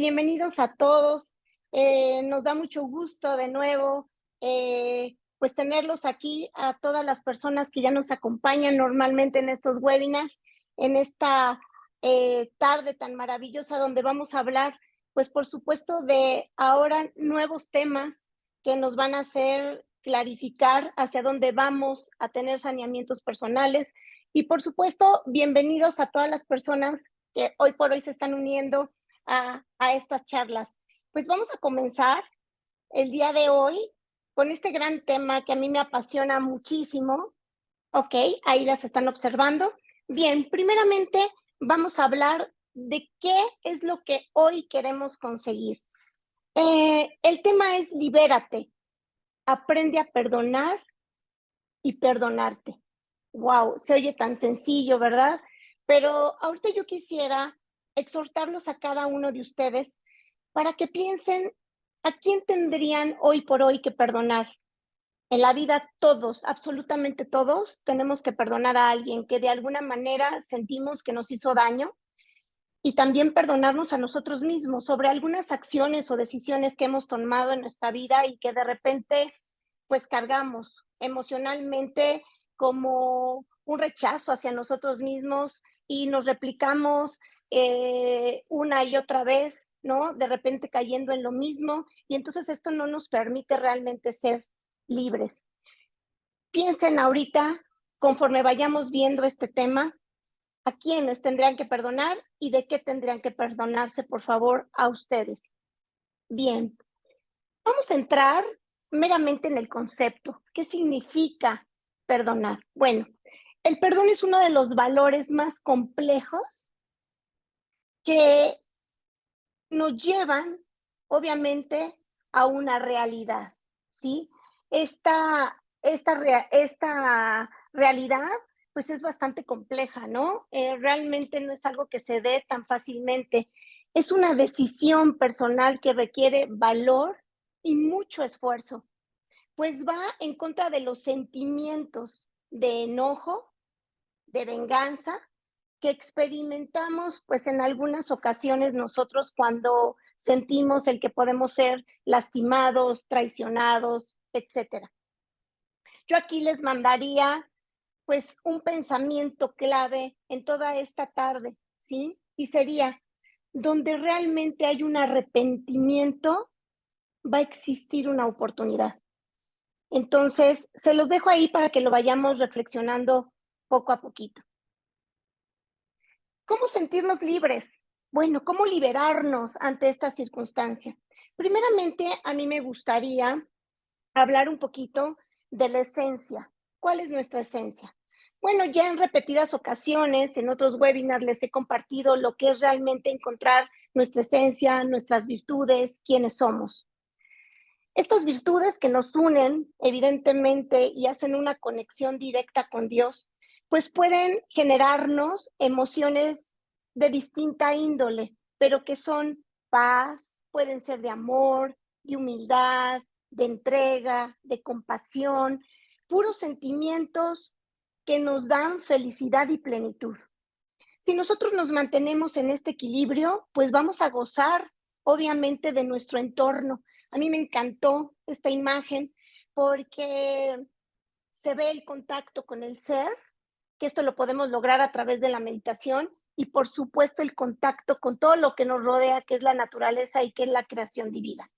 bienvenidos a todos. Nos da mucho gusto de nuevo, pues tenerlos aquí a todas las personas que ya nos acompañan normalmente en estos webinars, en esta tarde tan maravillosa donde vamos a hablar, pues por supuesto, de ahora nuevos temas que nos van a hacer clarificar hacia dónde vamos a tener saneamientos personales. Y por supuesto, bienvenidos a todas las personas que hoy por hoy se están uniendo a estas charlas. Pues vamos a comenzar el día de hoy con este gran tema que a mí me apasiona muchísimo. Ok, ahí las están observando. Bien, primeramente vamos a hablar de qué es lo que hoy queremos conseguir. El tema es libérate, aprende a perdonar y perdonarte. Wow, se oye tan sencillo, ¿verdad? Pero ahorita yo quisiera exhortarlos a cada uno de ustedes para que piensen a quién tendrían hoy por hoy que perdonar. En la vida todos, absolutamente todos, tenemos que perdonar a alguien que de alguna manera sentimos que nos hizo daño y también perdonarnos a nosotros mismos sobre algunas acciones o decisiones que hemos tomado en nuestra vida y que de repente pues cargamos emocionalmente como un rechazo hacia nosotros mismos y nos replicamos una y otra vez, ¿no? De repente cayendo en lo mismo y entonces esto no nos permite realmente ser libres. Piensen ahorita, conforme vayamos viendo este tema, a quiénes tendrían que perdonar y de qué tendrían que perdonarse, por favor, a ustedes. Bien, vamos a entrar meramente en el concepto. ¿Qué significa perdonar? Bueno, el perdón es uno de los valores más complejos que nos llevan, obviamente, a una realidad, ¿sí? Esta realidad, pues es bastante compleja, ¿no? Realmente no es algo que se dé tan fácilmente. Es una decisión personal que requiere valor y mucho esfuerzo, pues va en contra de los sentimientos de enojo, de venganza, que experimentamos pues en algunas ocasiones nosotros cuando sentimos el que podemos ser lastimados, traicionados, etcétera. Yo aquí les mandaría pues un pensamiento clave en toda esta tarde, ¿sí? Y sería, donde realmente hay un arrepentimiento, va a existir una oportunidad. Entonces, se los dejo ahí para que lo vayamos reflexionando poco a poquito. ¿Cómo sentirnos libres? Bueno, ¿cómo liberarnos ante esta circunstancia? Primeramente, a mí me gustaría hablar un poquito de la esencia. ¿Cuál es nuestra esencia? Bueno, ya en repetidas ocasiones, en otros webinars les he compartido lo que es realmente encontrar nuestra esencia, nuestras virtudes, quiénes somos. Estas virtudes que nos unen, evidentemente, y hacen una conexión directa con Dios, pues pueden generarnos emociones de distinta índole, pero que son paz, pueden ser de amor, de humildad, de entrega, de compasión, puros sentimientos que nos dan felicidad y plenitud. Si nosotros nos mantenemos en este equilibrio, pues vamos a gozar, obviamente, de nuestro entorno. A mí me encantó esta imagen porque se ve el contacto con el ser, que esto lo podemos lograr a través de la meditación y, por supuesto, el contacto con todo lo que nos rodea, que es la naturaleza y que es la creación divina.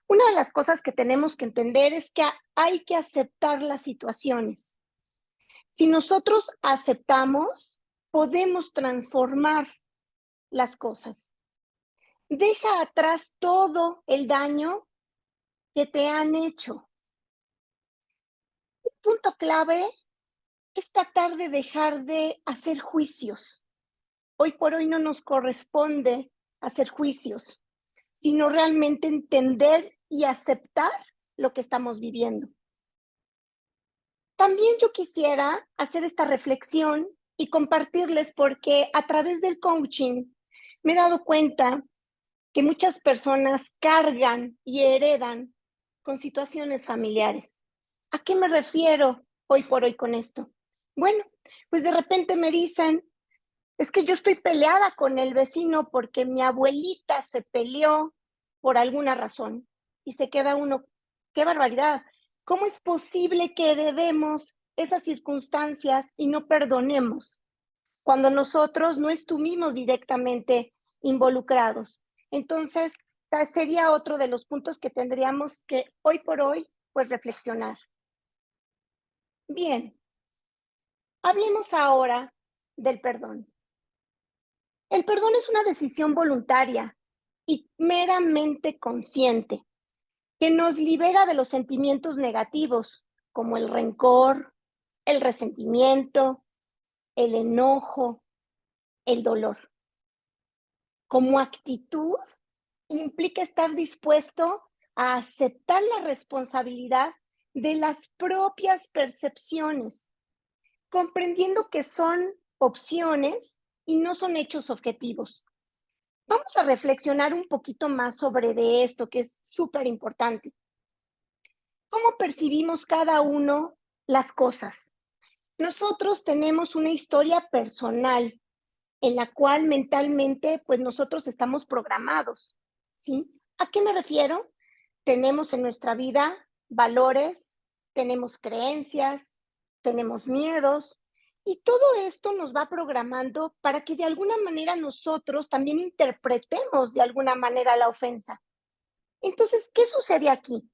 Una de las cosas que tenemos que entender es que hay que aceptar las situaciones. Si nosotros aceptamos, podemos transformar las cosas. Deja atrás todo el daño que te han hecho. Un punto clave es tratar de dejar de hacer juicios. Hoy por hoy no nos corresponde hacer juicios, sino realmente entender y aceptar lo que estamos viviendo. También yo quisiera hacer esta reflexión y compartirles porque a través del coaching me he dado cuenta que muchas personas cargan y heredan con situaciones familiares. ¿A qué me refiero hoy por hoy con esto? Bueno, pues de repente me dicen, es que yo estoy peleada con el vecino porque mi abuelita se peleó por alguna razón y se queda uno, qué barbaridad. ¿Cómo es posible que heredemos esas circunstancias y no perdonemos cuando nosotros no estuvimos directamente involucrados? Entonces, sería otro de los puntos que tendríamos que hoy por hoy, pues reflexionar. Bien, hablemos ahora del perdón. El perdón es una decisión voluntaria y meramente consciente que nos libera de los sentimientos negativos, como el rencor, el resentimiento, el enojo, el dolor. Como actitud, implica estar dispuesto a aceptar la responsabilidad de las propias percepciones, comprendiendo que son opciones y no son hechos objetivos. Vamos a reflexionar un poquito más sobre de esto, que es súper importante. ¿Cómo percibimos cada uno las cosas? Nosotros tenemos una historia personal en la cual mentalmente, pues nosotros estamos programados, ¿sí? ¿A qué me refiero? Tenemos en nuestra vida valores, tenemos creencias, tenemos miedos, y todo esto nos va programando para que de alguna manera nosotros también interpretemos de alguna manera la ofensa. Entonces, ¿qué sucede aquí?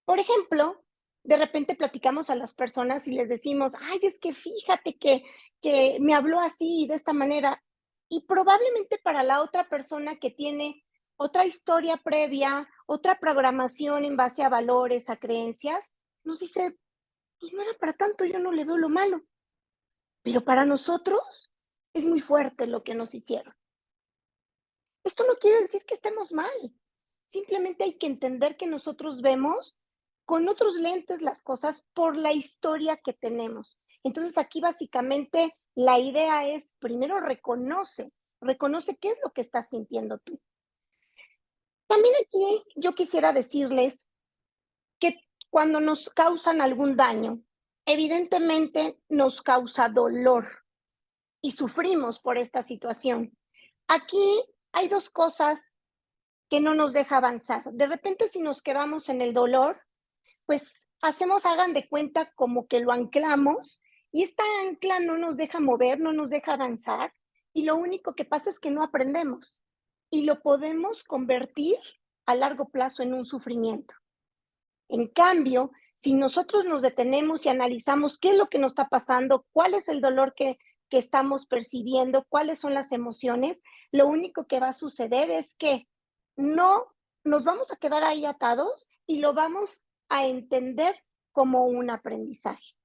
Por ejemplo, de repente platicamos a las personas y les decimos, ay, es que fíjate que me habló así, de esta manera. Y probablemente para la otra persona que tiene otra historia previa, otra programación en base a valores, a creencias, nos dice, pues no era para tanto, yo no le veo lo malo. Pero para nosotros es muy fuerte lo que nos hicieron. Esto no quiere decir que estemos mal. Simplemente hay que entender que nosotros vemos con otros lentes las cosas por la historia que tenemos. Entonces aquí básicamente la idea es, primero reconoce qué es lo que estás sintiendo tú. También aquí yo quisiera decirles que cuando nos causan algún daño, evidentemente nos causa dolor y sufrimos por esta situación. Aquí hay dos cosas que no nos deja avanzar. De repente, si nos quedamos en el dolor, pues hacemos, hagan de cuenta, como que lo anclamos y esta ancla no nos deja mover, no nos deja avanzar y lo único que pasa es que no aprendemos y lo podemos convertir a largo plazo en un sufrimiento. En cambio, si nosotros nos detenemos y analizamos qué es lo que nos está pasando, cuál es el dolor que estamos percibiendo, cuáles son las emociones, lo único que va a suceder es que no nos vamos a quedar ahí atados y lo vamos a entender como un aprendizaje.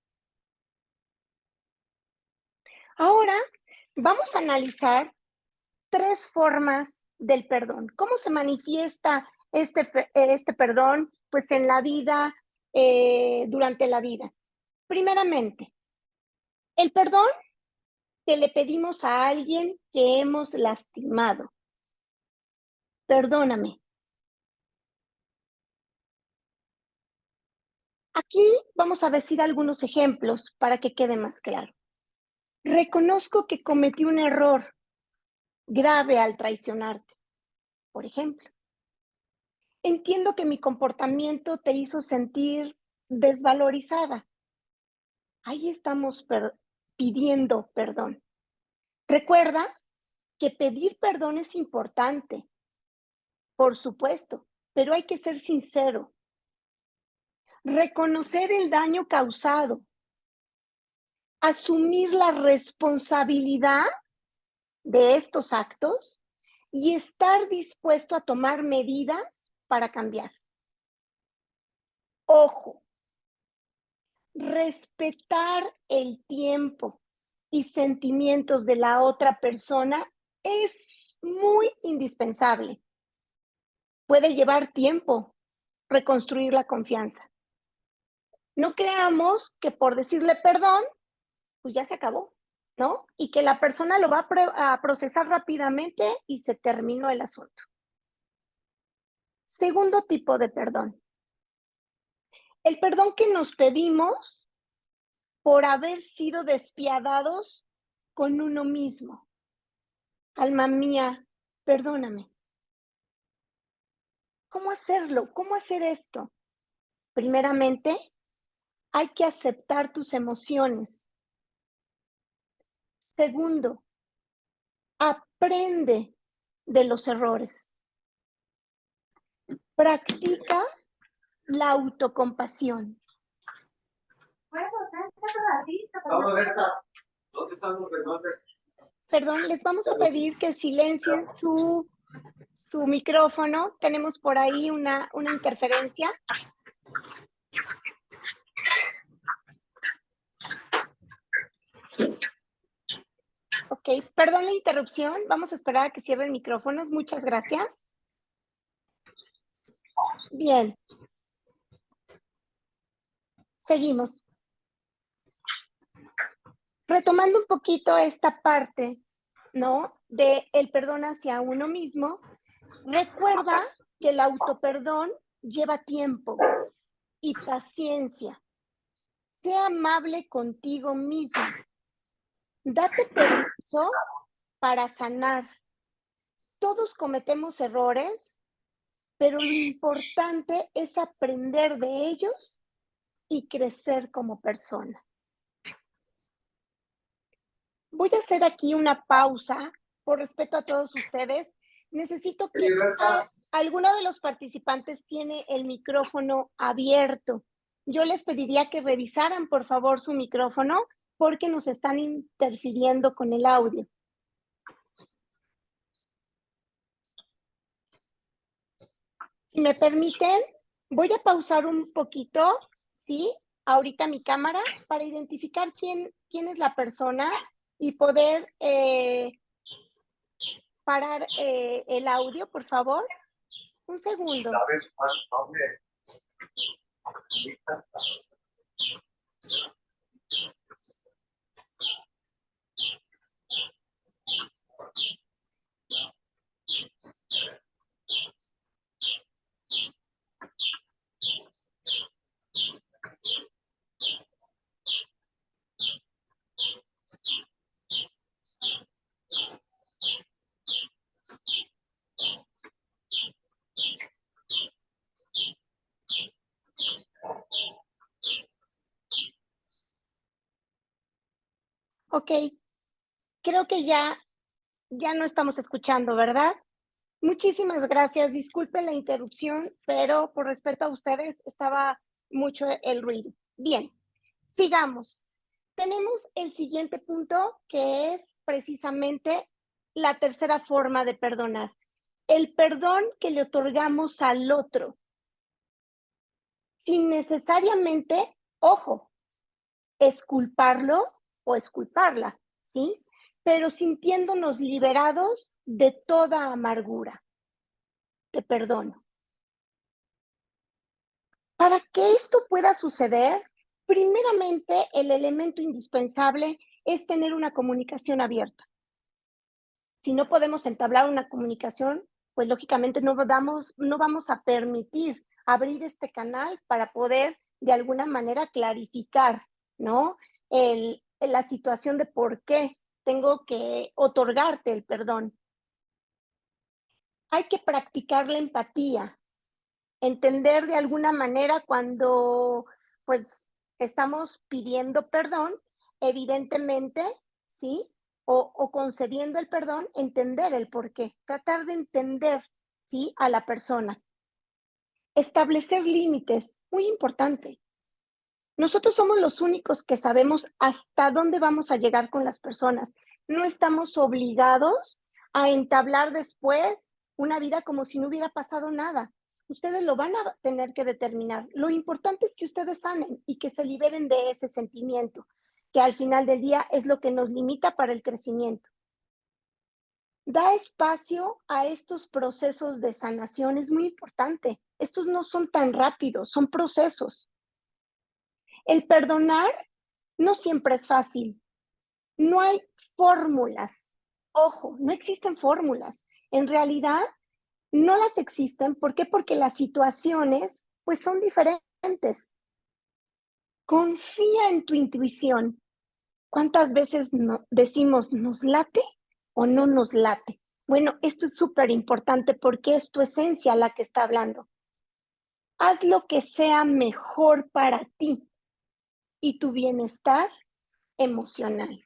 Ahora vamos a analizar tres formas del perdón. ¿Cómo se manifiesta este perdón? Pues en la vida, durante la vida. Primeramente, el perdón que le pedimos a alguien que hemos lastimado. Perdóname. Aquí vamos a decir algunos ejemplos para que quede más claro. Reconozco que cometí un error grave al traicionarte, por ejemplo. Entiendo que mi comportamiento te hizo sentir desvalorizada. Ahí estamos pidiendo perdón. Recuerda que pedir perdón es importante, por supuesto, pero hay que ser sincero. Reconocer el daño causado, asumir la responsabilidad de estos actos y estar dispuesto a tomar medidas para cambiar. Ojo, respetar el tiempo y sentimientos de la otra persona es muy indispensable. Puede llevar tiempo reconstruir la confianza. No creamos que por decirle perdón, pues ya se acabó, ¿no? Y que la persona lo va a procesar rápidamente y se terminó el asunto. Segundo tipo de perdón. El perdón que nos pedimos por haber sido despiadados con uno mismo. Alma mía, perdóname. ¿Cómo hacerlo? ¿Cómo hacer esto? Primeramente, hay que aceptar tus emociones. Segundo, aprende de los errores. Practica la autocompasión. Perdón, les vamos a pedir que silencien su micrófono. Tenemos por ahí una interferencia. Ok, perdón la interrupción. Vamos a esperar a que cierren micrófonos. Muchas gracias. Bien. Seguimos. Retomando un poquito esta parte, ¿no? De el perdón hacia uno mismo. Recuerda que el autoperdón lleva tiempo y paciencia. Sea amable contigo mismo. Date permiso para sanar. Todos cometemos errores, pero lo importante es aprender de ellos y crecer como persona. Voy a hacer aquí una pausa por respeto a todos ustedes. Necesito que alguno de los participantes tiene el micrófono abierto. Yo les pediría que revisaran, por favor, su micrófono porque nos están interfiriendo con el audio. Si me permiten, voy a pausar un poquito, ¿sí? Ahorita mi cámara para identificar quién es la persona y poder parar el audio, por favor. Un segundo. Ok, creo que ya no estamos escuchando, ¿verdad? Muchísimas gracias. Disculpen la interrupción, pero por respeto a ustedes estaba mucho el ruido. Bien, sigamos. Tenemos el siguiente punto que es precisamente la tercera forma de perdonar. El perdón que le otorgamos al otro. Sin necesariamente, ojo, esculparlo o esculparla, ¿sí? Pero sintiéndonos liberados de toda amargura. Te perdono. Para que esto pueda suceder, primeramente el elemento indispensable es tener una comunicación abierta. Si no podemos entablar una comunicación, pues lógicamente no vamos a permitir abrir este canal para poder de alguna manera clarificar, ¿no? La situación de por qué tengo que otorgarte el perdón. Hay que practicar la empatía, entender de alguna manera cuando pues estamos pidiendo perdón, evidentemente, ¿sí? O concediendo el perdón, entender el por qué, tratar de entender, ¿sí? A la persona. Establecer límites, muy importante. Nosotros somos los únicos que sabemos hasta dónde vamos a llegar con las personas. No estamos obligados a entablar después una vida como si no hubiera pasado nada. Ustedes lo van a tener que determinar. Lo importante es que ustedes sanen y que se liberen de ese sentimiento, que al final del día es lo que nos limita para el crecimiento. Da espacio a estos procesos de sanación, es muy importante. Estos no son tan rápidos, son procesos. El perdonar no siempre es fácil. No hay fórmulas. Ojo, no existen fórmulas. En realidad, no las existen. ¿Por qué? Porque las situaciones, pues, son diferentes. Confía en tu intuición. ¿Cuántas veces decimos, nos late o no nos late. Bueno, esto es súper importante porque es tu esencia la que está hablando. Haz lo que sea mejor para ti y tu bienestar emocional.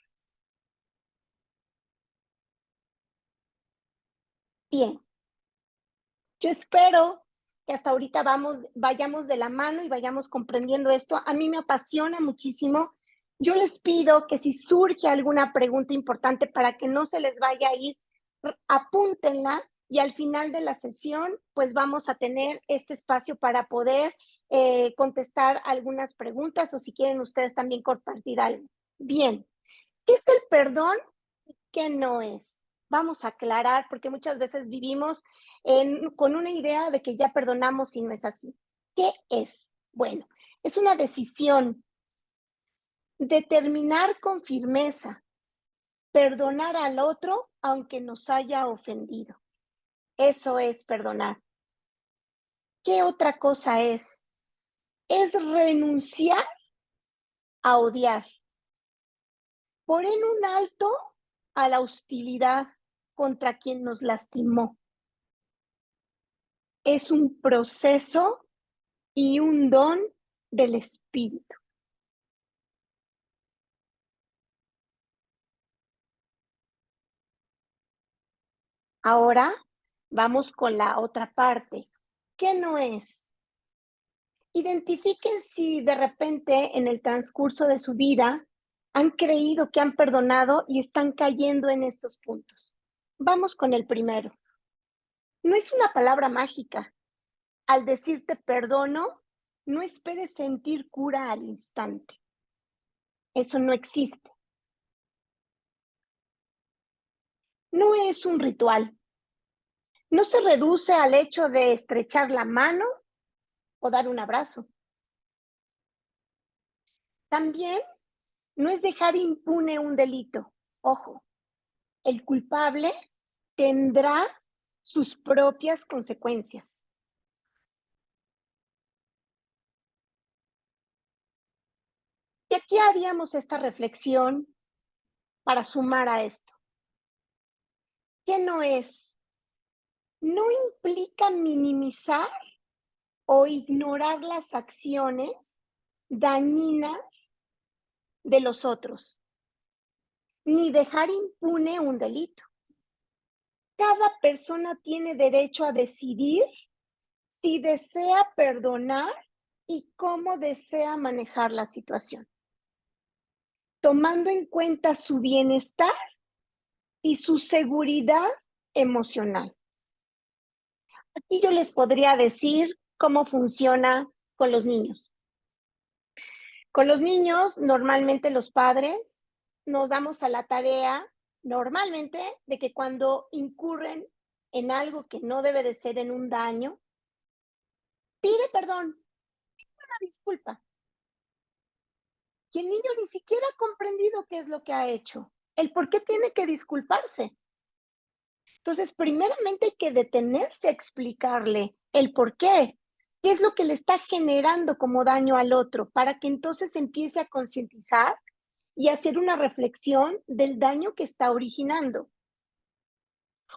Bien, yo espero que hasta ahorita vayamos de la mano y vayamos comprendiendo esto. A mí me apasiona muchísimo. Yo les pido que si surge alguna pregunta importante para que no se les vaya a ir, apúntenla y al final de la sesión, pues vamos a tener este espacio para poder contestar algunas preguntas o si quieren ustedes también compartir algo. Bien, ¿qué es el perdón? ¿Qué no es? Vamos a aclarar, porque muchas veces vivimos con una idea de que ya perdonamos y no es así. ¿Qué es? Bueno, es una decisión, determinar con firmeza, perdonar al otro aunque nos haya ofendido. Eso es perdonar. ¿Qué otra cosa es? Es renunciar a odiar, poner un alto a la hostilidad contra quien nos lastimó. Es un proceso y un don del espíritu. Ahora vamos con la otra parte. ¿Qué no es? Identifiquen si de repente en el transcurso de su vida han creído que han perdonado y están cayendo en estos puntos. Vamos con el primero. No es una palabra mágica. Al decirte perdono, no esperes sentir cura al instante. Eso no existe. No es un ritual. No se reduce al hecho de estrechar la mano o dar un abrazo. También no es dejar impune un delito. Ojo, el culpable tendrá sus propias consecuencias. Y aquí haríamos esta reflexión para sumar a esto. ¿Qué no es? No implica minimizar o ignorar las acciones dañinas de los otros, ni dejar impune un delito. Cada persona tiene derecho a decidir si desea perdonar y cómo desea manejar la situación, tomando en cuenta su bienestar y su seguridad emocional. Aquí yo les podría decir cómo funciona con los niños. Con los niños, normalmente los padres nos damos a la tarea, normalmente, de que cuando incurren en algo que no debe de ser en un daño, pide perdón, una disculpa. Y el niño ni siquiera ha comprendido qué es lo que ha hecho, el por qué tiene que disculparse. Entonces, primeramente hay que detenerse a explicarle el por qué es lo que le está generando como daño al otro, para que entonces empiece a concientizar y hacer una reflexión del daño que está originando.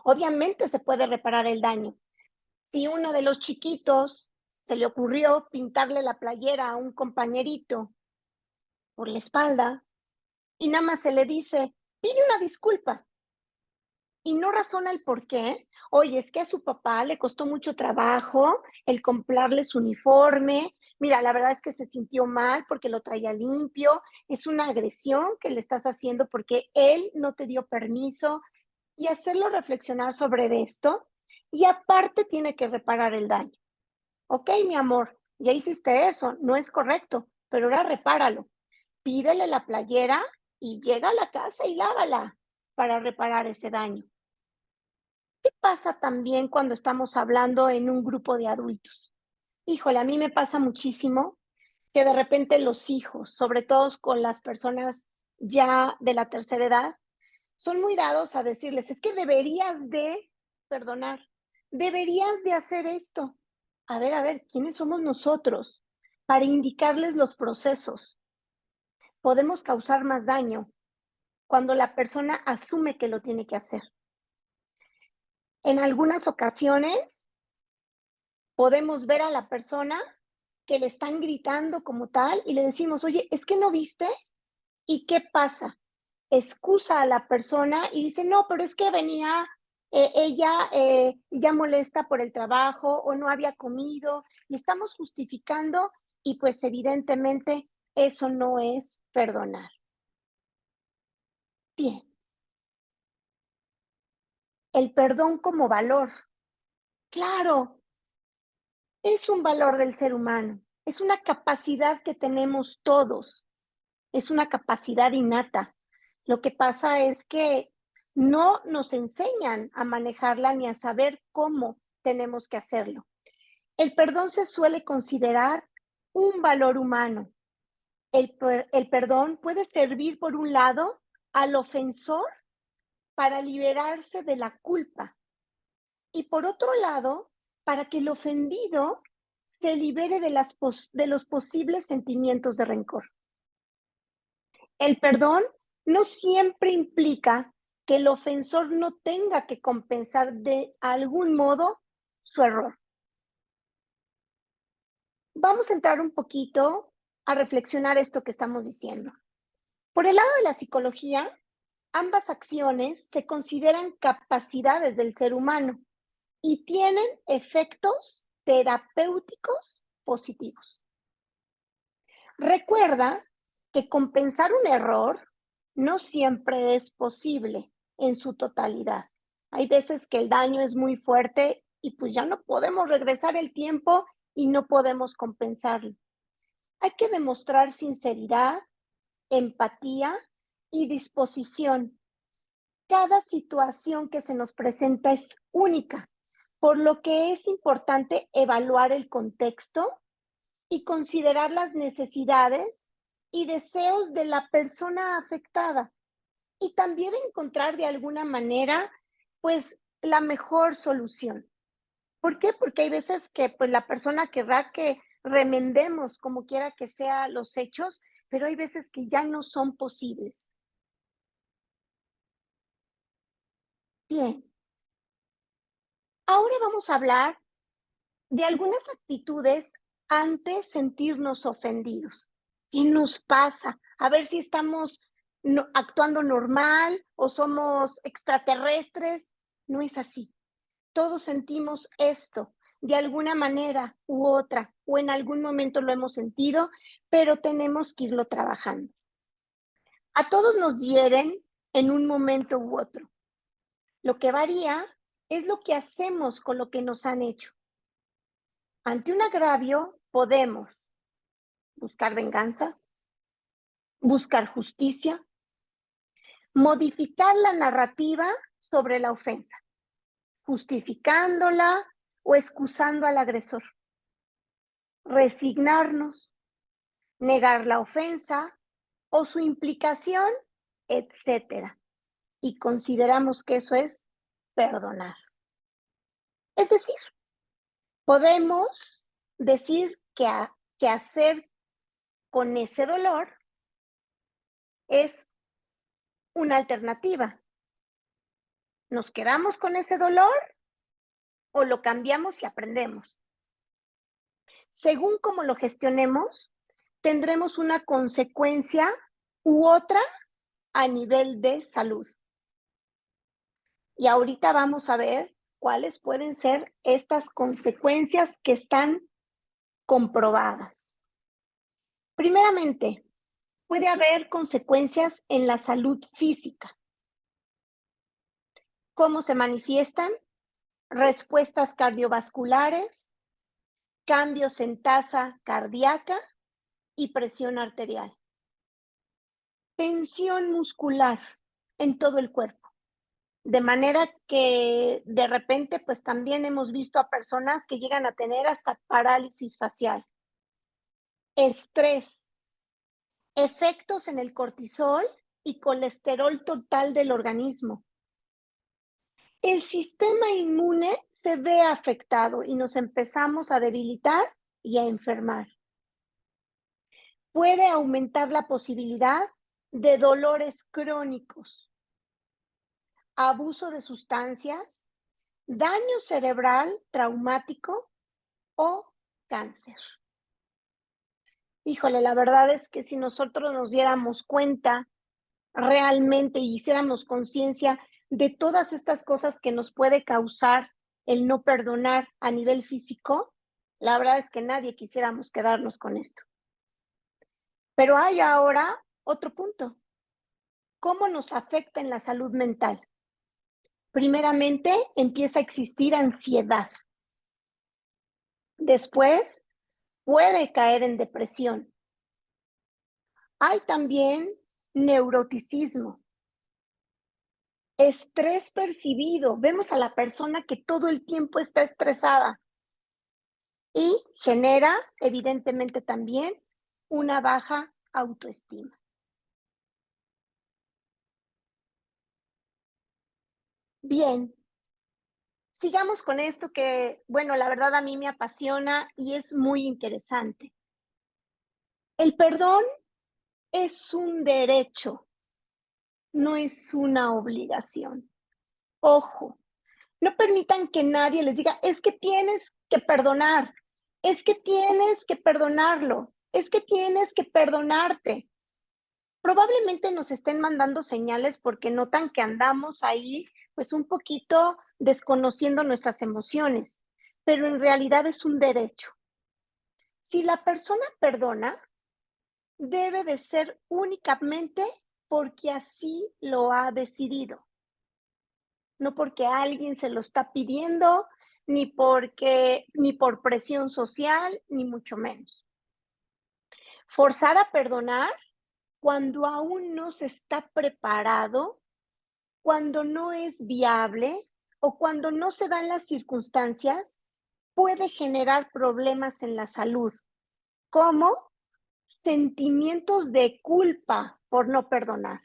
Obviamente se puede reparar el daño. Si uno de los chiquitos se le ocurrió pintarle la playera a un compañerito por la espalda y nada más se le dice, pide una disculpa y no razona el por qué. Oye, es que a su papá le costó mucho trabajo el comprarle su uniforme. Mira, la verdad es que se sintió mal porque lo traía limpio. Es una agresión que le estás haciendo porque él no te dio permiso y hacerlo reflexionar sobre esto. Y aparte tiene que reparar el daño. Ok, mi amor, ya hiciste eso, no es correcto, pero ahora repáralo. Pídele la playera y llega a la casa y lávala para reparar ese daño. ¿Qué pasa también cuando estamos hablando en un grupo de adultos? Híjole, a mí me pasa muchísimo que de repente los hijos, sobre todo con las personas ya de la tercera edad, son muy dados a decirles, es que deberías de perdonar, deberías de hacer esto. A ver, ¿quiénes somos nosotros para indicarles los procesos? Podemos causar más daño. cuando la persona asume que lo tiene que hacer. En algunas ocasiones podemos ver a la persona que le están gritando como tal y le decimos: "Oye, ¿es que no viste?". ¿Y qué pasa? Excusa a la persona y dice: "No, pero es que venía, ella, ya molesta por el trabajo o no había comido", y estamos justificando y, pues, evidentemente, eso no es perdonar. Bien, el perdón como valor. Claro, es un valor del ser humano, es una capacidad que tenemos todos, es una capacidad innata. Lo que pasa es que no nos enseñan a manejarla ni a saber cómo tenemos que hacerlo. El perdón se suele considerar un valor humano. El perdón puede servir, por un lado, al ofensor para liberarse de la culpa y, por otro lado, para que el ofendido se libere de los posibles sentimientos de rencor. El perdón no siempre implica que el ofensor no tenga que compensar de algún modo su error. Vamos a entrar un poquito a reflexionar esto que estamos diciendo. Por el lado de la psicología, ambas acciones se consideran capacidades del ser humano y tienen efectos terapéuticos positivos. Recuerda que compensar un error no siempre es posible en su totalidad. Hay veces que el daño es muy fuerte y pues ya no podemos regresar el tiempo y no podemos compensarlo. Hay que demostrar sinceridad, empatía y disposición. Cada situación que se nos presenta es única, por lo que es importante evaluar el contexto y considerar las necesidades y deseos de la persona afectada y también encontrar de alguna manera, pues, la mejor solución. ¿Por qué? Porque hay veces que, pues, la persona querrá que remendemos como quiera que sea los hechos, pero hay veces que ya no son posibles. Bien, ahora vamos a hablar de algunas actitudes ante sentirnos ofendidos. ¿Qué nos pasa? A ver si estamos actuando normal o somos extraterrestres. No es así. Todos sentimos esto de alguna manera u otra, o en algún momento lo hemos sentido, pero tenemos que irlo trabajando. A todos nos hieren en un momento u otro. Lo que varía es lo que hacemos con lo que nos han hecho. Ante un agravio podemos buscar venganza, buscar justicia, modificar la narrativa sobre la ofensa, justificándola o excusando al agresor, resignarnos, negar la ofensa o su implicación, etcétera. Y consideramos que eso es perdonar. Es decir, podemos decir que hacer con ese dolor es una alternativa. ¿Nos quedamos con ese dolor o lo cambiamos y aprendemos? Según cómo lo gestionemos, tendremos una consecuencia u otra a nivel de salud. Y ahorita vamos a ver cuáles pueden ser estas consecuencias que están comprobadas. Primeramente, puede haber consecuencias en la salud física. ¿Cómo se manifiestan? Respuestas cardiovasculares, cambios en tasa cardíaca y presión arterial. Tensión muscular en todo el cuerpo. De manera que de repente, pues también hemos visto a personas que llegan a tener hasta parálisis facial. Estrés, efectos en el cortisol y colesterol total del organismo. El sistema inmune se ve afectado y nos empezamos a debilitar y a enfermar. Puede aumentar la posibilidad de dolores crónicos, abuso de sustancias, daño cerebral traumático o cáncer. Híjole, la verdad es que si nosotros nos diéramos cuenta realmente y hiciéramos conciencia de todas estas cosas que nos puede causar el no perdonar a nivel físico, la verdad es que nadie quisiéramos quedarnos con esto. Pero hay ahora otro punto. ¿Cómo nos afecta en la salud mental? Primeramente, empieza a existir ansiedad. Después, puede caer en depresión. Hay también neuroticismo, estrés percibido. Vemos a la persona que todo el tiempo está estresada y genera, evidentemente, también una baja autoestima. Bien, sigamos con esto que, bueno, la verdad a mí me apasiona y es muy interesante. El perdón es un derecho, no es una obligación. Ojo, no permitan que nadie les diga, es que tienes que perdonar, es que tienes que perdonarlo, es que tienes que perdonarte. Probablemente nos estén mandando señales porque notan que andamos ahí, pues un poquito desconociendo nuestras emociones, pero en realidad es un derecho. Si la persona perdona, debe de ser únicamente porque así lo ha decidido, no porque alguien se lo está pidiendo, ni por presión social, ni mucho menos. Forzar a perdonar cuando aún no se está preparado, cuando no es viable o cuando no se dan las circunstancias, puede generar problemas en la salud, como sentimientos de culpa por no perdonar,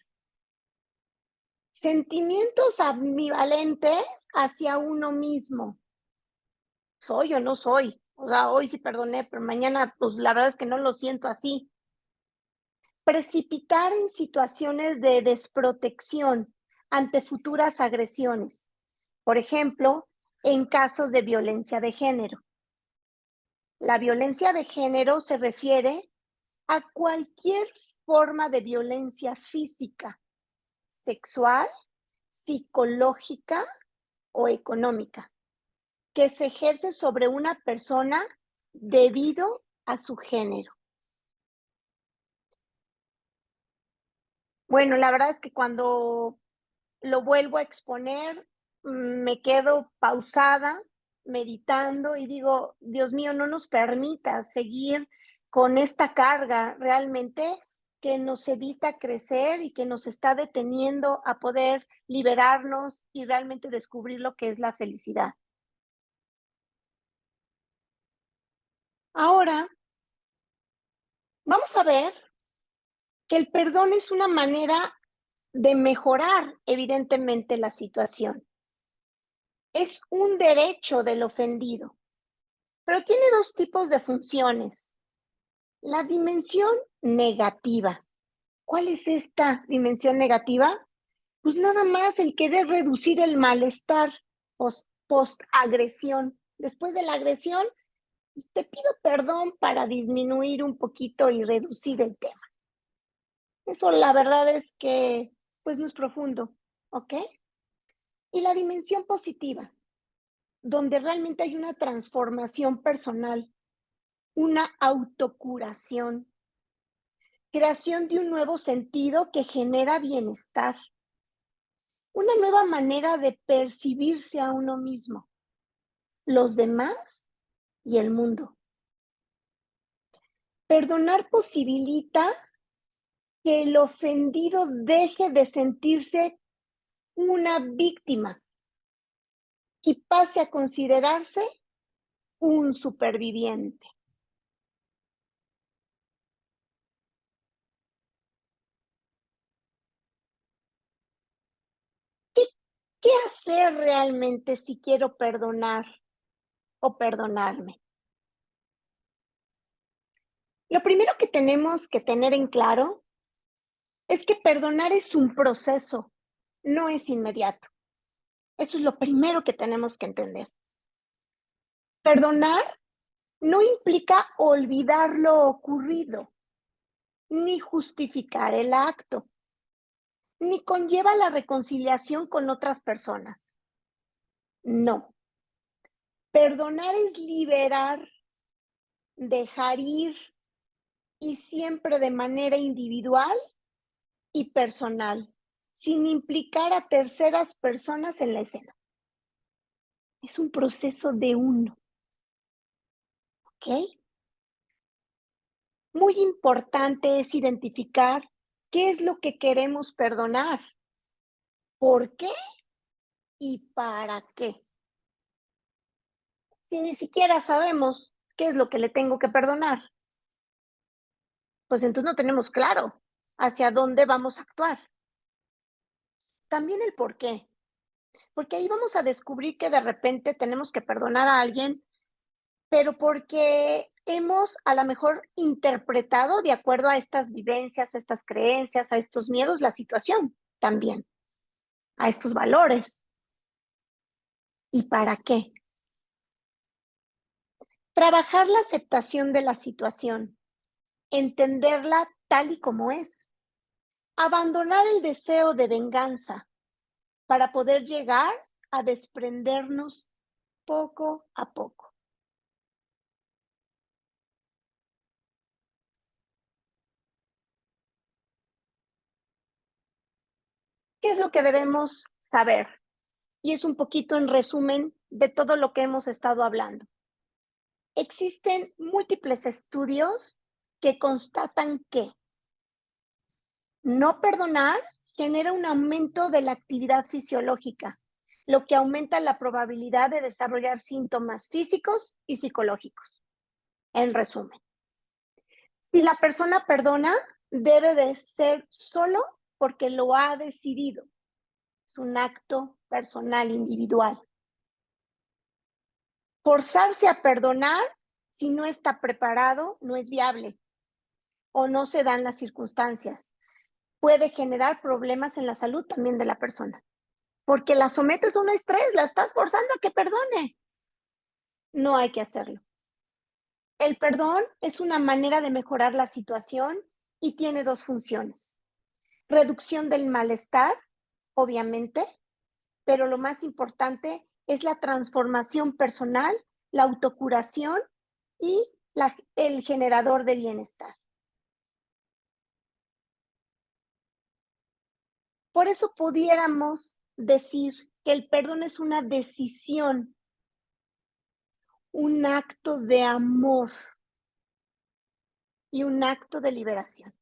sentimientos ambivalentes hacia uno mismo. ¿Soy o no soy? O sea, hoy sí perdoné, pero mañana, pues la verdad es que no lo siento así. Precipitar en situaciones de desprotección ante futuras agresiones. Por ejemplo, en casos de violencia de género. La violencia de género se refiere a cualquier forma de violencia física, sexual, psicológica o económica que se ejerce sobre una persona debido a su género. Bueno, la verdad es que cuando lo vuelvo a exponer, me quedo pausada, meditando y digo, Dios mío, no nos permita seguir con esta carga realmente que nos evita crecer y que nos está deteniendo a poder liberarnos y realmente descubrir lo que es la felicidad. Ahora, vamos a ver que el perdón es una manera de mejorar, evidentemente, la situación. Es un derecho del ofendido, pero tiene dos tipos de funciones. La dimensión negativa. ¿Cuál es esta dimensión negativa? Pues nada más el querer reducir el malestar post-agresión. Después de la agresión, pues te pido perdón para disminuir un poquito y reducir el tema. Eso la verdad es que, pues no es profundo, ¿ok? Y la dimensión positiva, donde realmente hay una transformación personal, una autocuración, creación de un nuevo sentido que genera bienestar, una nueva manera de percibirse a uno mismo, los demás y el mundo. Perdonar posibilita que el ofendido deje de sentirse una víctima y pase a considerarse un superviviente. ¿Qué, qué hacer realmente si quiero perdonar o perdonarme? Lo primero que tenemos que tener en claro Es que perdonar es un proceso, no es inmediato. Eso es lo primero que tenemos que entender. Perdonar no implica olvidar lo ocurrido, ni justificar el acto, ni conlleva la reconciliación con otras personas. No. Perdonar es liberar, dejar ir y siempre de manera individual y personal, sin implicar a terceras personas en la escena. Es un proceso de uno, ¿ok? Muy importante es identificar qué es lo que queremos perdonar, por qué y para qué. Si ni siquiera sabemos qué es lo que le tengo que perdonar, pues entonces no tenemos claro hacia dónde vamos a actuar. También el por qué, porque ahí vamos a descubrir que de repente tenemos que perdonar a alguien, pero porque hemos a lo mejor interpretado de acuerdo a estas vivencias, a estas creencias, a estos miedos, la situación también, a estos valores. ¿Y para qué? Trabajar la aceptación de la situación, entenderla tal y como es, abandonar el deseo de venganza para poder llegar a desprendernos poco a poco. ¿Qué es lo que debemos saber? Y es un poquito en resumen de todo lo que hemos estado hablando. Existen múltiples estudios que constatan que no perdonar genera un aumento de la actividad fisiológica, lo que aumenta la probabilidad de desarrollar síntomas físicos y psicológicos. En resumen, si la persona perdona, debe de ser solo porque lo ha decidido. Es un acto personal, individual. Forzarse a perdonar si no está preparado no es viable o no se dan las circunstancias. Puede generar problemas en la salud también de la persona, porque la sometes a un estrés, la estás forzando a que perdone. No hay que hacerlo. El perdón es una manera de mejorar la situación y tiene dos funciones. Reducción del malestar, obviamente, pero lo más importante es la transformación personal, la autocuración y el generador de bienestar. Por eso pudiéramos decir que el perdón es una decisión, un acto de amor y un acto de liberación.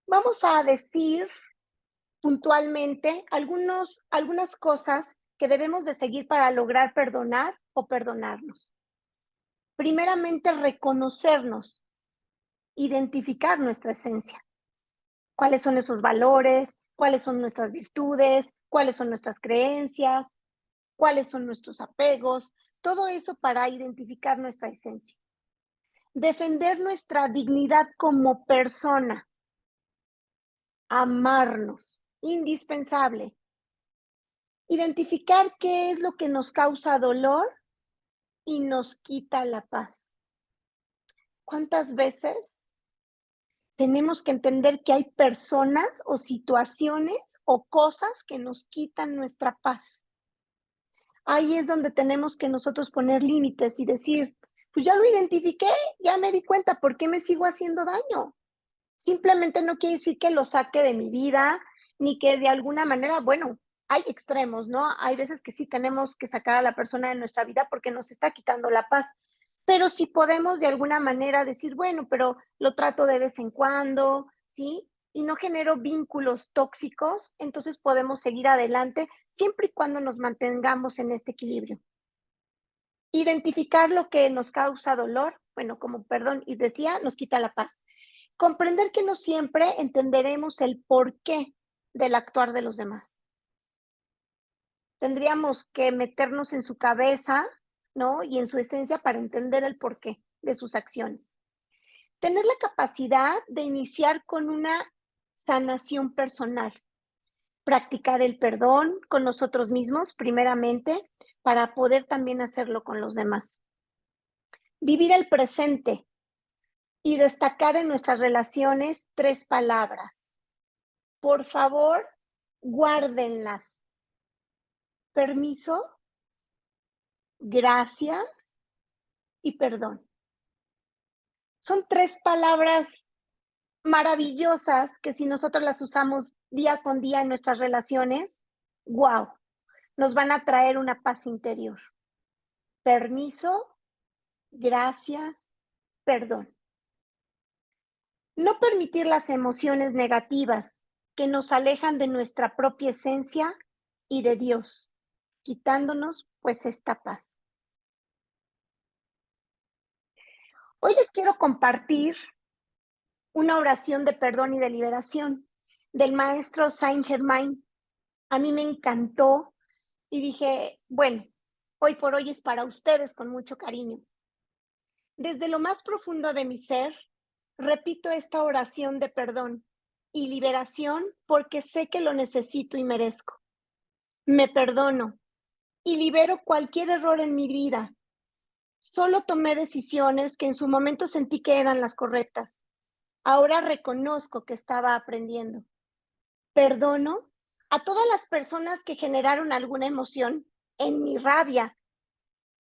Vamos a decir puntualmente algunas cosas que debemos de seguir para lograr perdonar o perdonarnos. Primeramente, reconocernos, identificar nuestra esencia. ¿Cuáles son esos valores? ¿Cuáles son nuestras virtudes? ¿Cuáles son nuestras creencias? ¿Cuáles son nuestros apegos? Todo eso para identificar nuestra esencia. Defender nuestra dignidad como persona. Amarnos. Indispensable. Identificar qué es lo que nos causa dolor y nos quita la paz. ¿Cuántas veces tenemos que entender que hay personas o situaciones o cosas que nos quitan nuestra paz? Ahí es donde tenemos que nosotros poner límites y decir, pues ya lo identifiqué, ya me di cuenta, ¿por qué me sigo haciendo daño? Simplemente no quiere decir que lo saque de mi vida, ni que de alguna manera, bueno, hay extremos, ¿no? Hay veces que sí tenemos que sacar a la persona de nuestra vida porque nos está quitando la paz, pero si podemos de alguna manera decir, bueno, pero lo trato de vez en cuando, ¿sí? Y no genero vínculos tóxicos, entonces podemos seguir adelante siempre y cuando nos mantengamos en este equilibrio. Identificar lo que nos causa dolor, bueno, como perdón, y decía, nos quita la paz. Comprender que no siempre entenderemos el porqué del actuar de los demás. Tendríamos que meternos en su cabeza, ¿no? Y en su esencia para entender el porqué. de sus acciones. Tener la capacidad de iniciar con una sanación personal, practicar el perdón con nosotros mismos primeramente para poder también hacerlo con los demás. Vivir el presente y destacar en nuestras relaciones 3 palabras. Por favor, guárdenlas. Permiso, gracias y perdón. Son 3 palabras maravillosas que si nosotros las usamos día con día en nuestras relaciones, ¡guau!, nos van a traer una paz interior. Permiso, gracias, perdón. No permitir las emociones negativas que nos alejan de nuestra propia esencia y de Dios, quitándonos pues esta paz. Hoy les quiero compartir una oración de perdón y de liberación del maestro Saint Germain. A mí me encantó y dije, bueno, hoy por hoy es para ustedes con mucho cariño. Desde lo más profundo de mi ser, repito esta oración de perdón y liberación porque sé que lo necesito y merezco. Me perdono y libero cualquier error en mi vida. Solo tomé decisiones que en su momento sentí que eran las correctas. Ahora reconozco que estaba aprendiendo. Perdono a todas las personas que generaron alguna emoción en mi rabia,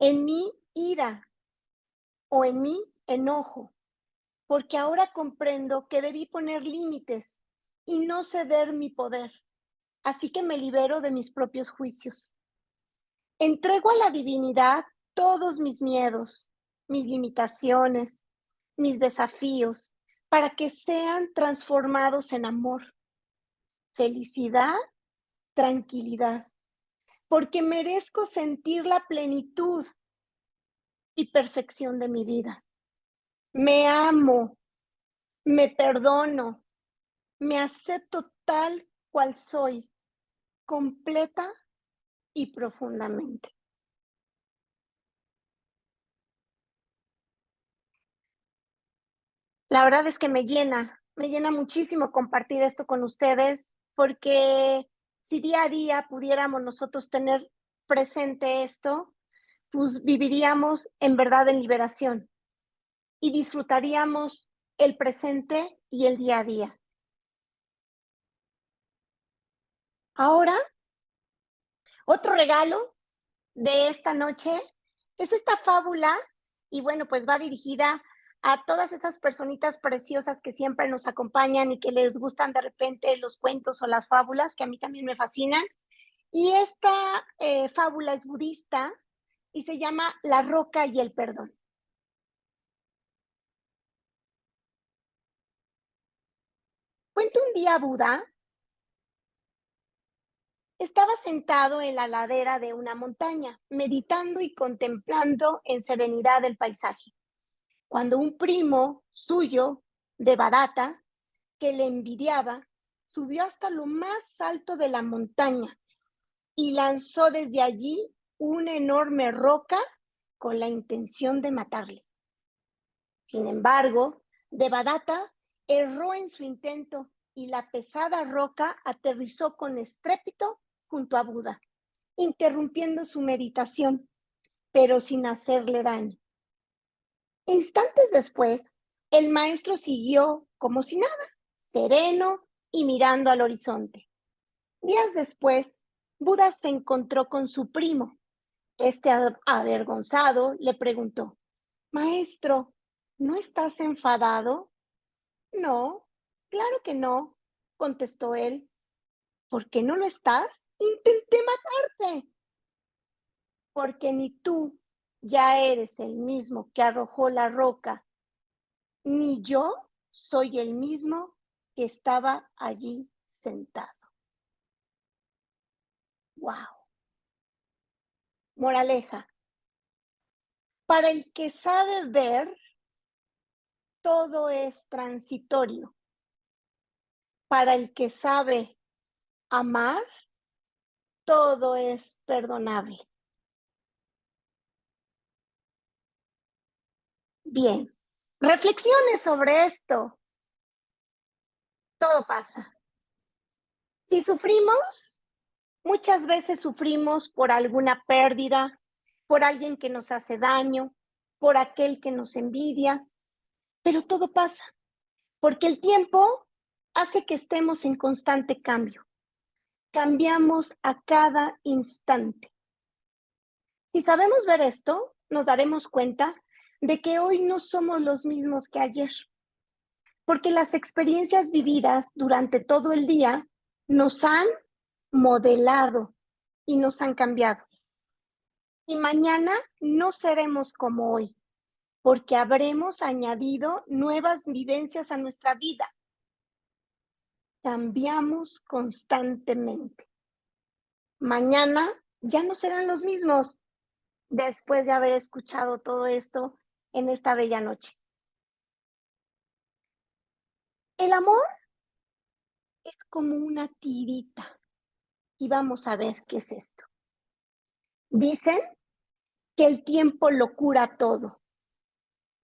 en mi ira o en mi enojo, porque ahora comprendo que debí poner límites y no ceder mi poder. Así que me libero de mis propios juicios. Entrego a la divinidad todos mis miedos, mis limitaciones, mis desafíos, para que sean transformados en amor, felicidad, tranquilidad, porque merezco sentir la plenitud y perfección de mi vida. Me amo, me perdono, me acepto tal cual soy, completa y profundamente. La verdad es que me llena muchísimo compartir esto con ustedes, porque si día a día pudiéramos nosotros tener presente esto, pues viviríamos en verdad en liberación y disfrutaríamos el presente y el día a día. Ahora, otro regalo de esta noche es esta fábula y bueno, pues va dirigida a todas esas personitas preciosas que siempre nos acompañan y que les gustan de repente los cuentos o las fábulas, que a mí también me fascinan. Y esta fábula es budista y se llama La roca y el perdón. Cuenta un día Buda estaba sentado en la ladera de una montaña, meditando y contemplando en serenidad el paisaje, cuando un primo suyo, Devadatta, que le envidiaba, subió hasta lo más alto de la montaña y lanzó desde allí una enorme roca con la intención de matarle. Sin embargo, Devadatta erró en su intento y la pesada roca aterrizó con estrépito junto a Buda, interrumpiendo su meditación, pero sin hacerle daño. Instantes después, el maestro siguió como si nada, sereno y mirando al horizonte. Días después, Buda se encontró con su primo. Este, avergonzado, le preguntó: Maestro, ¿no estás enfadado? No, claro que no, contestó él. ¿Por qué no lo estás? Intenté matarte. Porque ni tú ya eres el mismo que arrojó la roca, ni yo soy el mismo que estaba allí sentado. ¡Wow! Moraleja: para el que sabe ver, todo es transitorio. Para el que sabe amar, todo es perdonable. Bien, reflexiones sobre esto. Todo pasa. Si sufrimos, muchas veces sufrimos por alguna pérdida, por alguien que nos hace daño, por aquel que nos envidia, pero todo pasa, porque el tiempo hace que estemos en constante cambio. Cambiamos a cada instante. Si sabemos ver esto, nos daremos cuenta de que hoy no somos los mismos que ayer, porque las experiencias vividas durante todo el día nos han modelado y nos han cambiado. Y mañana no seremos como hoy, porque habremos añadido nuevas vivencias a nuestra vida. Cambiamos constantemente. Mañana ya no serán los mismos después de haber escuchado todo esto en esta bella noche. El amor es como una tirita y vamos a ver qué es esto. Dicen que el tiempo lo cura todo.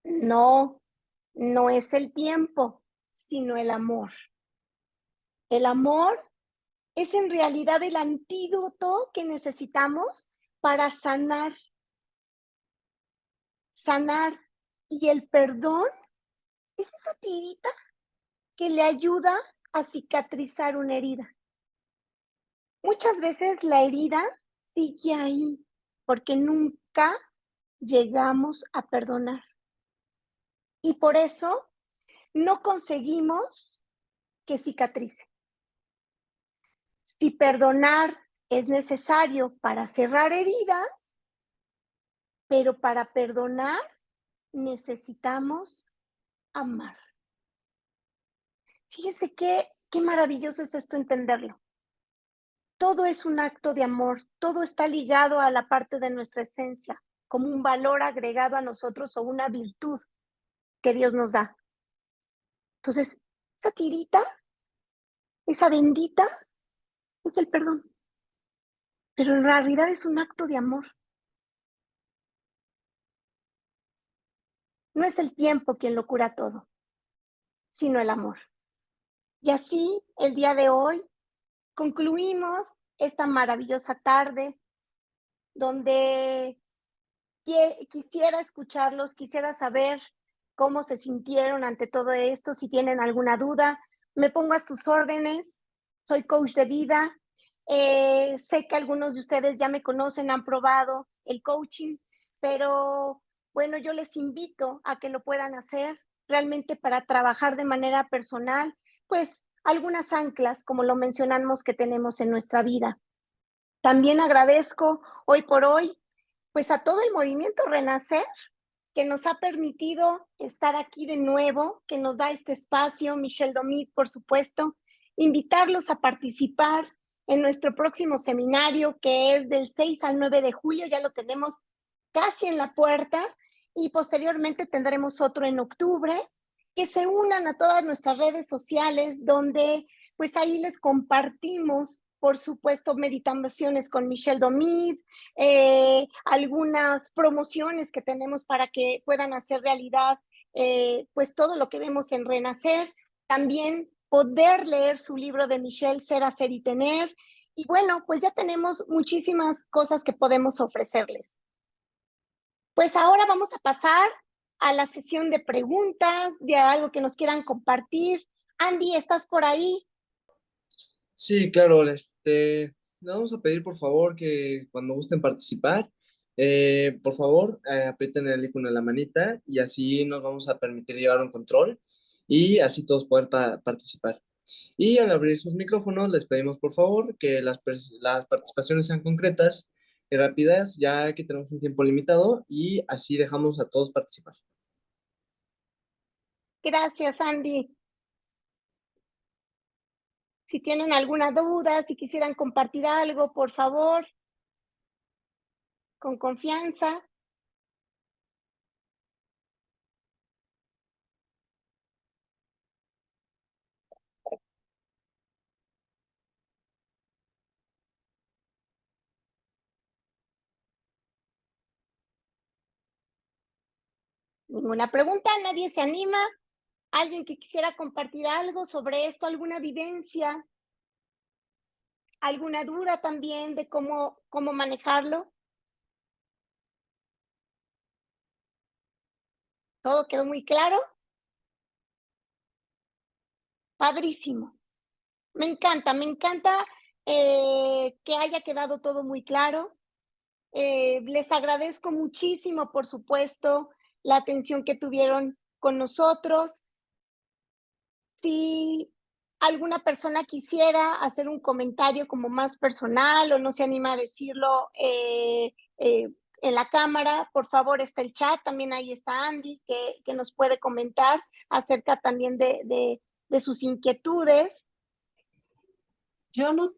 No, no es el tiempo, sino el amor. El amor es en realidad el antídoto que necesitamos para sanar. Sanar. Y el perdón es esa tirita que le ayuda a cicatrizar una herida. Muchas veces la herida sigue ahí porque nunca llegamos a perdonar. Y por eso no conseguimos que cicatrice. Si perdonar es necesario para cerrar heridas, pero para perdonar necesitamos amar. Fíjense qué maravilloso es esto entenderlo. Todo es un acto de amor, todo está ligado a la parte de nuestra esencia, como un valor agregado a nosotros o una virtud que Dios nos da. Entonces, esa tirita, esa bendita, es el perdón, pero en realidad es un acto de amor. No es el tiempo quien lo cura todo, sino el amor. Y así, el día de hoy, concluimos esta maravillosa tarde donde quisiera escucharlos, quisiera saber cómo se sintieron ante todo esto, si tienen alguna duda, me pongo a sus órdenes, soy coach de vida, sé que algunos de ustedes ya me conocen, han probado el coaching, pero bueno, yo les invito a que lo puedan hacer realmente para trabajar de manera personal, pues algunas anclas, como lo mencionamos, que tenemos en nuestra vida. También agradezco hoy por hoy pues a todo el movimiento Renacer que nos ha permitido estar aquí de nuevo, que nos da este espacio, Michelle Domit, por supuesto, invitarlos a participar en nuestro próximo seminario, que es del 6 al 9 de julio, ya lo tenemos casi en la puerta, y posteriormente tendremos otro en octubre, que se unan a todas nuestras redes sociales, donde pues ahí les compartimos, por supuesto, meditaciones con Michelle Domit, algunas promociones que tenemos para que puedan hacer realidad pues todo lo que vemos en Renacer, también poder leer su libro de Michelle, Ser, Hacer y Tener, y bueno, pues ya tenemos muchísimas cosas que podemos ofrecerles. Pues ahora vamos a pasar a la sesión de preguntas, de algo que nos quieran compartir. Andy, ¿estás por ahí? Sí, claro, le vamos a pedir por favor que cuando gusten participar, por favor, aprieten el icono de la manita y así nos vamos a permitir llevar un control y así todos poder participar. Y al abrir sus micrófonos, les pedimos por favor que las participaciones sean concretas y rápidas, ya que tenemos un tiempo limitado y así dejamos a todos participar. Gracias, Andy. Si tienen alguna duda, si quisieran compartir algo, por favor, con confianza. Ninguna pregunta, nadie se anima. ¿Alguien que quisiera compartir algo sobre esto, alguna vivencia, alguna duda también de cómo manejarlo? ¿Todo quedó muy claro? Padrísimo. Me encanta que haya quedado todo muy claro. Les agradezco muchísimo, por supuesto, la atención que tuvieron con nosotros. Si alguna persona quisiera hacer un comentario como más personal o no se anima a decirlo en la cámara, por favor está el chat, también ahí está Andy que nos puede comentar acerca también de sus inquietudes. Yo no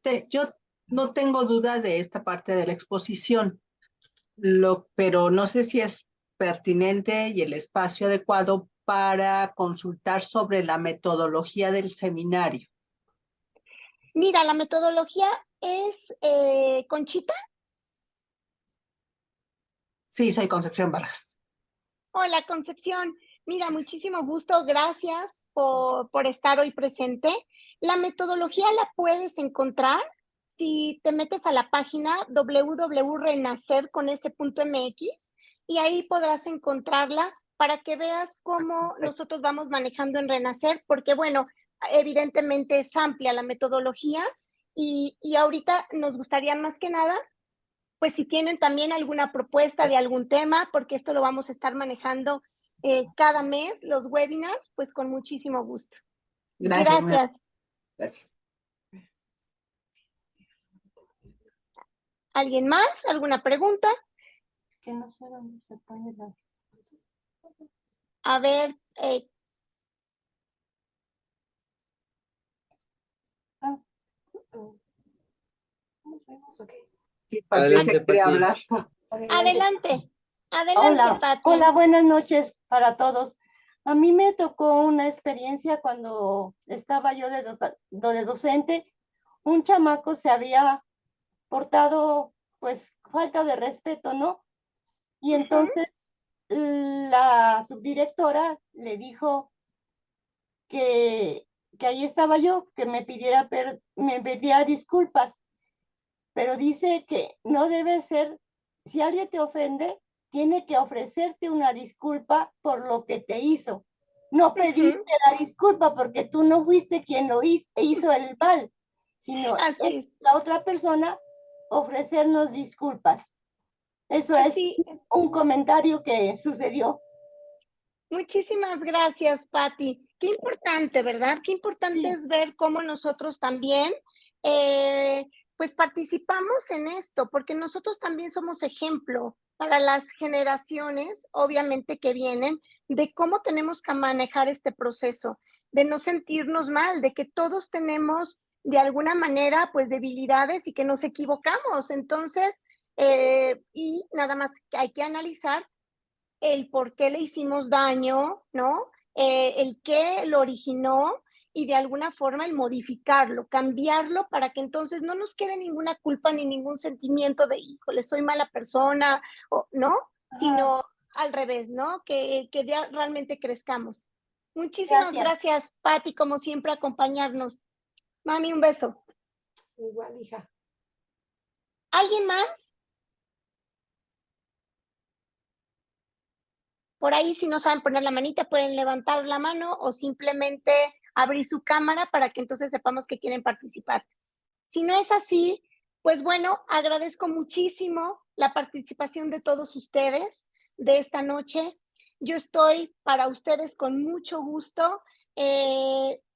tengo duda de esta parte de la exposición, pero no sé si es pertinente y el espacio adecuado para consultar sobre la metodología del seminario. Mira, la metodología es Conchita. Sí, soy Concepción Vargas. Hola, Concepción. Mira, muchísimo gusto. Gracias por estar hoy presente. La metodología la puedes encontrar si te metes a la página www.renacer.mx y ahí podrás encontrarla para que veas cómo nosotros vamos manejando en Renacer, porque bueno, evidentemente es amplia la metodología y ahorita nos gustaría más que nada pues si tienen también alguna propuesta de algún tema, porque esto lo vamos a estar manejando cada mes, los webinars, pues con muchísimo gusto. Gracias. Gracias. ¿Alguien más? ¿Alguna pregunta? Que no sé dónde se pone la... A ver, Sí, Patricia Adelante, quería Pati. hablar. adelante, adelante, Hola, Pati. hola, buenas noches para todos. A mí me tocó una experiencia cuando estaba yo de docente. Un chamaco se había portado, pues, falta de respeto, ¿no? Y entonces la subdirectora le dijo que ahí estaba yo, que me pidiera disculpas, pero dice que no debe ser, si alguien te ofende, tiene que ofrecerte una disculpa por lo que te hizo, no pedirte la disculpa porque tú no fuiste quien hizo el mal, sino Así es. la otra persona ofrecernos disculpas. Eso Así. es un comentario que sucedió. Muchísimas gracias, Patti. Qué importante, ¿verdad? Qué importante Sí. es ver cómo nosotros también, pues participamos en esto, porque nosotros también somos ejemplo para las generaciones, obviamente, que vienen, de cómo tenemos que manejar este proceso, de no sentirnos mal, de que todos tenemos de alguna manera, pues, debilidades y que nos equivocamos. Entonces, y nada más hay que analizar el por qué le hicimos daño, ¿no? El qué lo originó y de alguna forma el modificarlo, cambiarlo para que entonces no nos quede ninguna culpa ni ningún sentimiento de, híjole, soy mala persona, o, ¿no? Sino al revés, ¿no? Que ya realmente crezcamos. Muchísimas gracias, Patti, como siempre, acompañarnos. Mami, un beso. Igual, hija. ¿Alguien más? Por ahí, si no saben poner la manita, pueden levantar la mano o simplemente abrir su cámara para que entonces sepamos que quieren participar. Si no es así, pues bueno, agradezco muchísimo la participación de todos ustedes de esta noche. Yo estoy para ustedes con mucho gusto.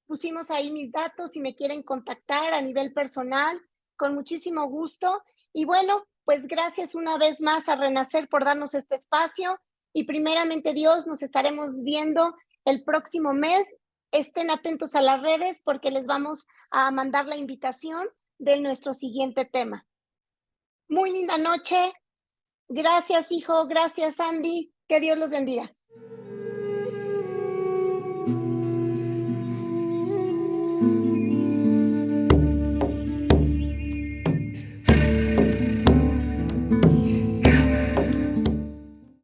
Pusimos ahí mis datos si me quieren contactar a nivel personal, con muchísimo gusto. Y bueno, pues gracias una vez más a Renacer por darnos este espacio y primeramente Dios, nos estaremos viendo el próximo mes. Estén atentos a las redes porque les vamos a mandar la invitación de nuestro siguiente tema. Muy linda noche. Gracias, hijo. Gracias, Andy. Que Dios los bendiga.